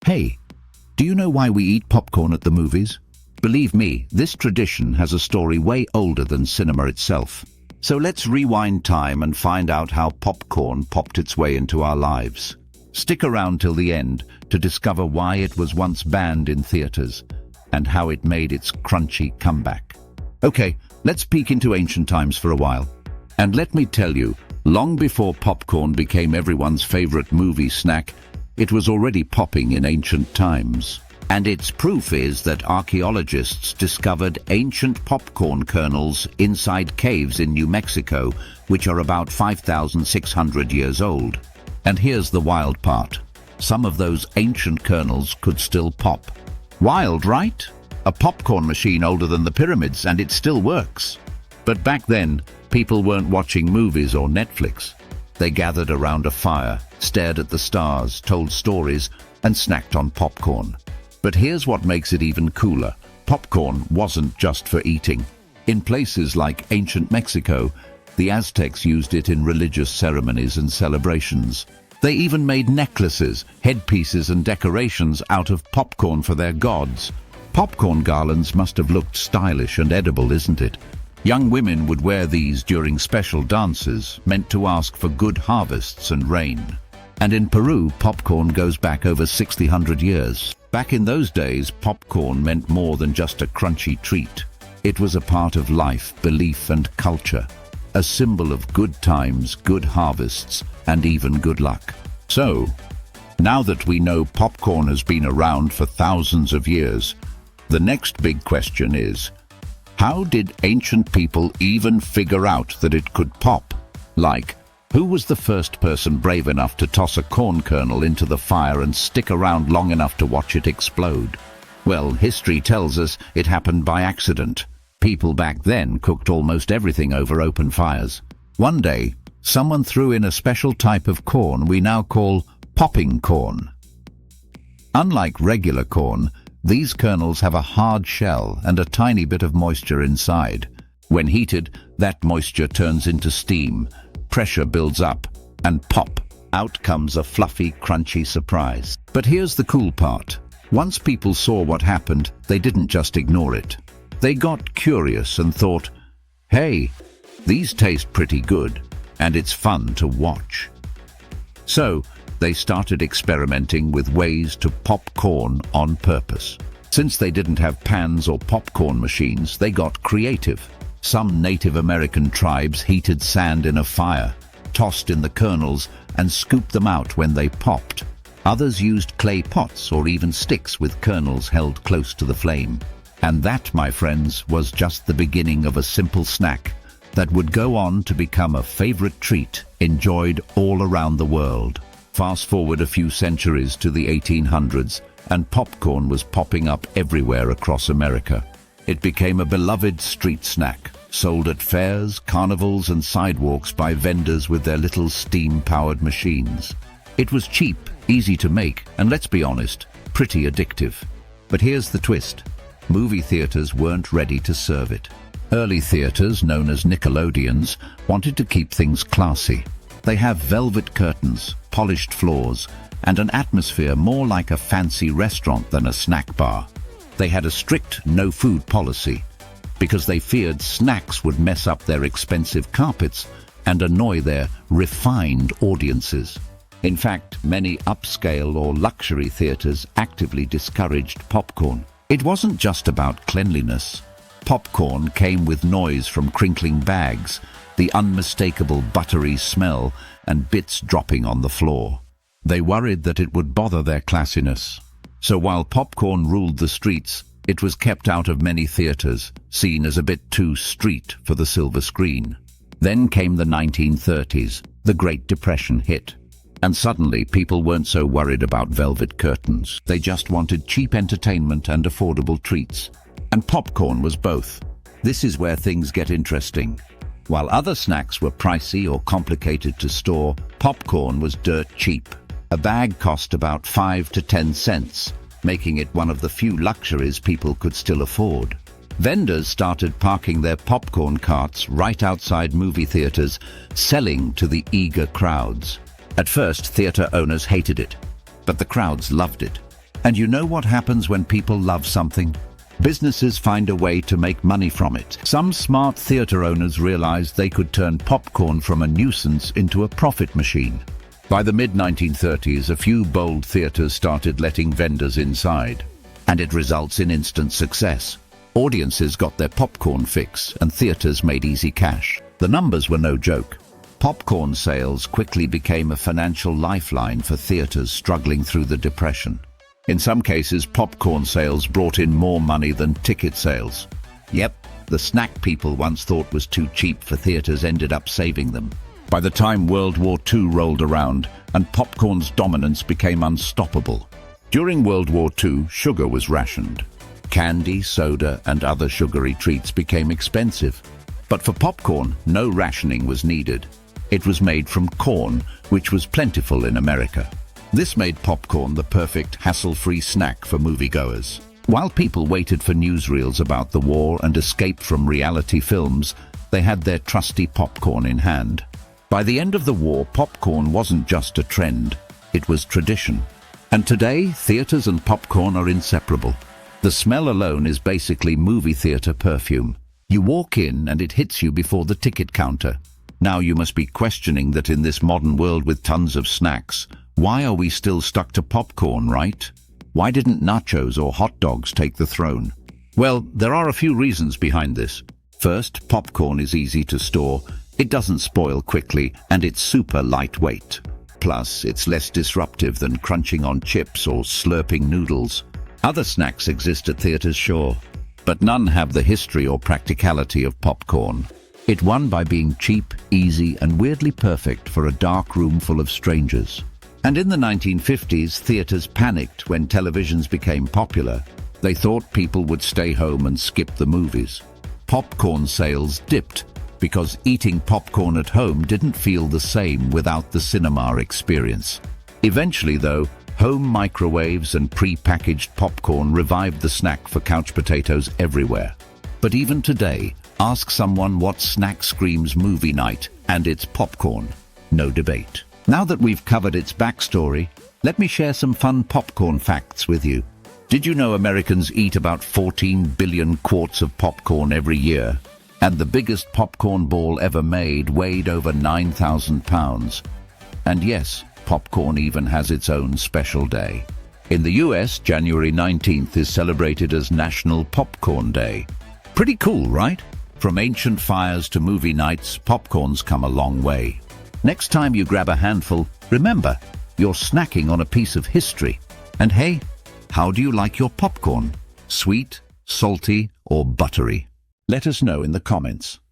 Hey, do you know why we eat popcorn at the movies? Believe me, this tradition has a story way older than cinema itself. So let's rewind time and find out how popcorn popped its way into our lives. Stick around till the end to discover why it was once banned in theaters and how it made its crunchy comeback. Okay, let's peek into ancient times for a while. And let me tell you, long before popcorn became everyone's favorite movie snack, it was already popping in ancient times. And its proof is that archaeologists discovered ancient popcorn kernels inside caves in New Mexico, which are about 5,600 years old. And here's the wild part. Some of those ancient kernels could still pop. Wild, right? A popcorn machine older than the pyramids, and it still works. But back then, people weren't watching movies or Netflix. They gathered around a fire, stared at the stars, told stories, and snacked on popcorn. But here's what makes it even cooler. Popcorn wasn't just for eating. In places like ancient Mexico, the Aztecs used it in religious ceremonies and celebrations. They even made necklaces, headpieces, and decorations out of popcorn for their gods. Popcorn garlands must have looked stylish and edible, isn't it? Young women would wear these during special dances, meant to ask for good harvests and rain. And in Peru, popcorn goes back over 600 years. Back in those days, popcorn meant more than just a crunchy treat. It was a part of life, belief, and culture. A symbol of good times, good harvests, and even good luck. So, now that we know popcorn has been around for thousands of years, the next big question is, how did ancient people even figure out that it could pop? Like, who was the first person brave enough to toss a corn kernel into the fire and stick around long enough to watch it explode? Well, history tells us it happened by accident. People back then cooked almost everything over open fires. One day, someone threw in a special type of corn we now call popping corn. Unlike regular corn, these kernels have a hard shell and a tiny bit of moisture inside. When heated, that moisture turns into steam, pressure builds up, and pop! Out comes a fluffy, crunchy surprise. But here's the cool part. Once people saw what happened, they didn't just ignore it. They got curious and thought, hey, these taste pretty good, and it's fun to watch. So, they started experimenting with ways to pop corn on purpose. Since they didn't have pans or popcorn machines, they got creative. Some Native American tribes heated sand in a fire, tossed in the kernels, and scooped them out when they popped. Others used clay pots or even sticks with kernels held close to the flame. And that, my friends, was just the beginning of a simple snack that would go on to become a favorite treat enjoyed all around the world. Fast forward a few centuries to the 1800s, and popcorn was popping up everywhere across America. It became a beloved street snack, sold at fairs, carnivals, and sidewalks by vendors with their little steam-powered machines. It was cheap, easy to make, and let's be honest, pretty addictive. But here's the twist. Movie theaters weren't ready to serve it. Early theaters, known as Nickelodeons, wanted to keep things classy. They have velvet curtains, polished floors, and an atmosphere more like a fancy restaurant than a snack bar. They had a strict no-food policy because they feared snacks would mess up their expensive carpets and annoy their refined audiences. In fact, many upscale or luxury theaters actively discouraged popcorn. It wasn't just about cleanliness. Popcorn came with noise from crinkling bags, the unmistakable buttery smell, and bits dropping on the floor. They worried that it would bother their classiness. So while popcorn ruled the streets, it was kept out of many theaters, seen as a bit too street for the silver screen. Then came the 1930s. The Great Depression hit. And suddenly, people weren't so worried about velvet curtains. They just wanted cheap entertainment and affordable treats. And popcorn was both. This is where things get interesting. While other snacks were pricey or complicated to store, popcorn was dirt cheap. A bag cost about 5 to 10 cents, making it one of the few luxuries people could still afford. Vendors started parking their popcorn carts right outside movie theaters, selling to the eager crowds. At first, theater owners hated it, but the crowds loved it. And you know what happens when people love something? Businesses find a way to make money from it. Some smart theater owners realized they could turn popcorn from a nuisance into a profit machine. By the mid-1930s, a few bold theaters started letting vendors inside, and it results in instant success. Audiences got their popcorn fix, and theaters made easy cash. The numbers were no joke. Popcorn sales quickly became a financial lifeline for theaters struggling through the Depression. In some cases, popcorn sales brought in more money than ticket sales. Yep, the snack people once thought was too cheap for theaters ended up saving them. By the time World War II rolled around, and popcorn's dominance became unstoppable. During World War II, sugar was rationed. Candy, soda, and other sugary treats became expensive. But for popcorn, no rationing was needed. It was made from corn, which was plentiful in America. This made popcorn the perfect hassle-free snack for moviegoers. While people waited for newsreels about the war and escaped from reality films, they had their trusty popcorn in hand. By the end of the war, popcorn wasn't just a trend, it was tradition. And today, theaters and popcorn are inseparable. The smell alone is basically movie theater perfume. You walk in and it hits you before the ticket counter. Now you must be questioning that in this modern world with tons of snacks, why are we still stuck to popcorn, right? Why didn't nachos or hot dogs take the throne? Well, there are a few reasons behind this. First, popcorn is easy to store, it doesn't spoil quickly, and it's super lightweight. Plus, it's less disruptive than crunching on chips or slurping noodles. Other snacks exist at theaters, sure, but none have the history or practicality of popcorn. It won by being cheap, easy, and weirdly perfect for a dark room full of strangers. And in the 1950s, theaters panicked when televisions became popular. They thought people would stay home and skip the movies. Popcorn sales dipped because eating popcorn at home didn't feel the same without the cinema experience. Eventually, though, home microwaves and pre-packaged popcorn revived the snack for couch potatoes everywhere. But even today, ask someone what snack screams movie night, and it's popcorn. No debate. Now that we've covered its backstory, let me share some fun popcorn facts with you. Did you know Americans eat about 14 billion quarts of popcorn every year? And the biggest popcorn ball ever made weighed over 9,000 pounds. And yes, popcorn even has its own special day. In the US, January 19th is celebrated as National Popcorn Day. Pretty cool, right? From ancient fires to movie nights, popcorn's come a long way. Next time you grab a handful, remember, you're snacking on a piece of history. And hey, how do you like your popcorn? Sweet, salty, or buttery? Let us know in the comments.